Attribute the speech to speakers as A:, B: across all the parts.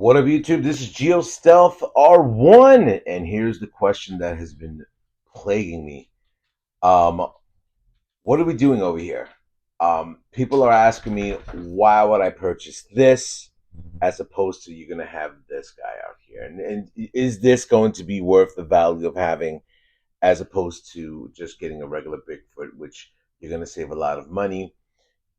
A: What up, YouTube? This is GeoStealth R1, and here's the question that has been plaguing me. Um, what are we doing over here? People are asking me, why would I purchase this as opposed to you're going to have this guy out here? And is this going to be worth the value of having as opposed to just getting a regular Bigfoot, which you're going to save a lot of money?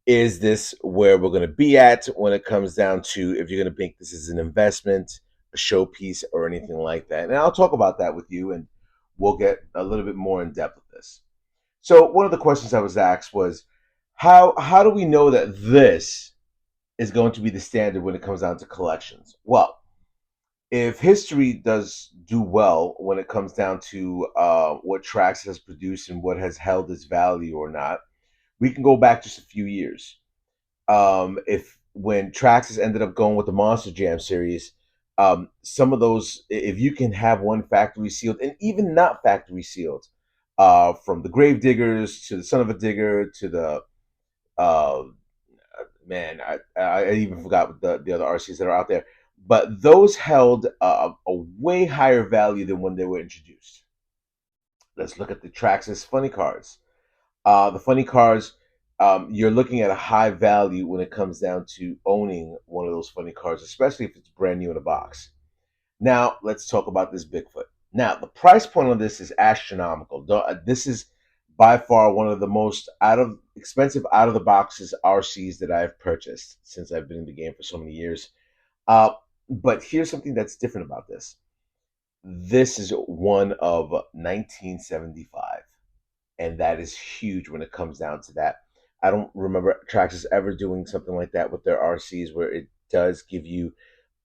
A: Is this where we're going to be at when it comes down to if you're going to make this as an investment, a showpiece, or anything like that? And I'll talk about that with you, and we'll get a little bit more in depth with this. So, one of the questions I was asked was, how do we know that this is going to be the standard when it comes down to collections? Well, if history does do well when it comes down to what Traxxas has produced and what has held its value or not, we can go back just a few years. If when Traxxas ended up going with the Monster Jam series, some of those, if you can have one factory sealed, and even not factory sealed, from the Grave Diggers to the Son of a Digger to the uh, man, I even forgot the other RCs that are out there, but those held a way higher value than when they were introduced. Let's look at the Traxxas funny cards. The funny cards, you're looking at a high value when it comes down to owning one of those funny cards, especially if it's brand new in a box. Now, let's talk about this Bigfoot. Now, the price point on this is astronomical. This is by far one of the most expensive out of the boxes RCs that I've purchased since I've been in the game for so many years. Uh, but here's something that's different about this. This is one of 1975, and that is huge when it comes down to that. I don't remember Traxxas ever doing something like that with their RCs, where it does give you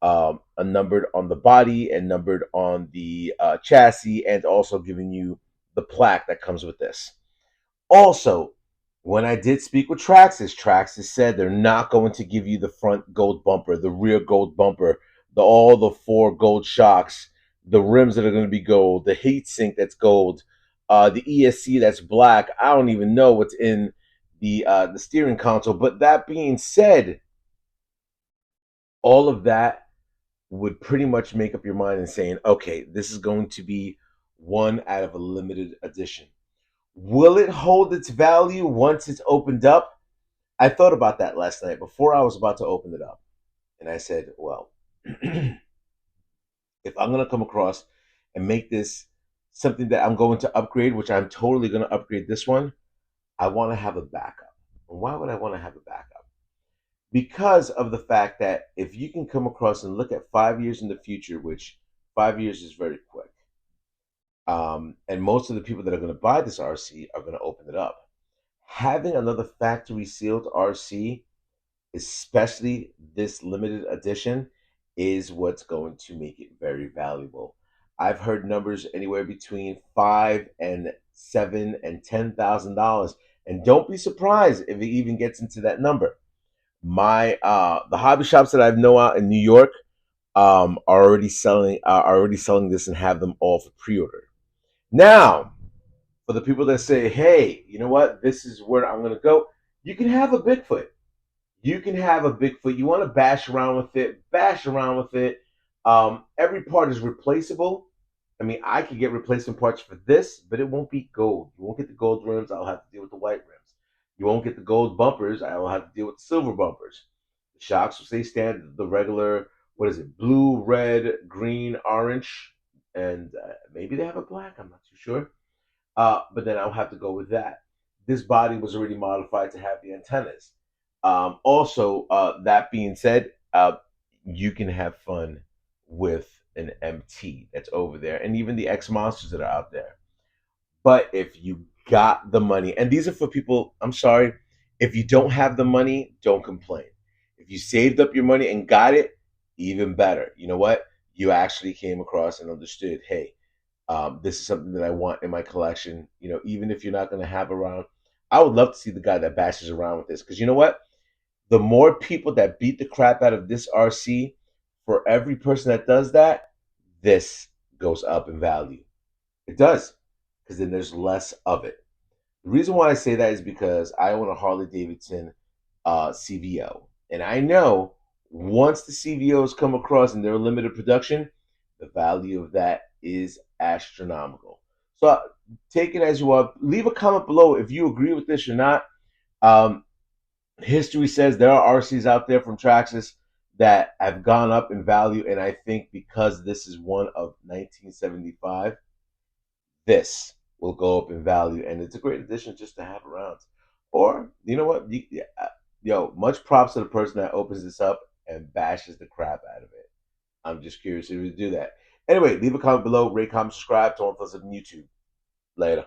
A: a numbered on the body and numbered on the chassis, and also giving you the plaque that comes with this. Also, when I did speak with Traxxas said they're not going to give you the front gold bumper, the rear gold bumper, all the four gold shocks, the rims that are going to be gold, the heat sink that's gold, the ESC that's black. I don't even know what's in the steering console. But that being said, all of that would pretty much make up your mind and saying, okay, this is going to be one out of a limited edition. Will it hold its value once it's opened up? I thought about that last night before I was about to open it up. And I said, well, if I'm going to come across and make this something that I'm going to upgrade, which I'm totally going to upgrade this one, I want to have a backup. And why would I want to have a backup? Because of the fact that if you can come across and look at 5 years in the future, which 5 years is very quick, and most of the people that are going to buy this RC are going to open it up. Having another factory sealed RC, especially this limited edition, is what's going to make it very valuable. I've heard numbers anywhere between $5,000 and $7,000 and $10,000, and don't be surprised if it even gets into that number. My the hobby shops that I know out in New York are already selling this and have them all for pre-order. Now, for the people that say, hey, you know what, this is where I'm going to go, you can have a Bigfoot. You can have a Bigfoot. You want to bash around with it, bash around with it. Every part is replaceable. I mean, I could get replacement parts for this, but it won't be gold. You won't get the gold rims. I'll have to deal with the white rims. You won't get the gold bumpers. I will have to deal with the silver bumpers. The shocks will stay standard, the regular, what is it, blue, red, green, orange, and maybe they have a black. I'm not too sure. But then I'll have to go with that. This body was already modified to have the antennas. Also, that being said, you can have fun with an MT that's over there, and even the X monsters that are out there. But if you got the money, and these are for people, I'm sorry, if you don't have the money, don't complain. If you saved up your money and got it, even better. You know what? You actually came across and understood, hey, this is something that I want in my collection. You know, even if you're not going to have around, I would love to see the guy that bashes around with this, because you know what? The more people that beat the crap out of this RC, for every person that does that, this goes up in value. It does, because then there's less of it. The reason why I say that is because I own a Harley Davidson CVO, and I know Once the CVOs come across and they're limited production, the value of that is astronomical. So take it as you are. Leave a comment below if you agree with this or not. Um, History says there are RCs out there from Traxxas that have gone up in value, and I think because this is one of 1975, this will go up in value, and it's a great addition just to have around. Or you know what, yo, much props to the person that opens this up and bashes the crap out of it. I'm just curious if you do that. Anyway, leave a comment below, rate, comment, subscribe to all of us on YouTube. Later.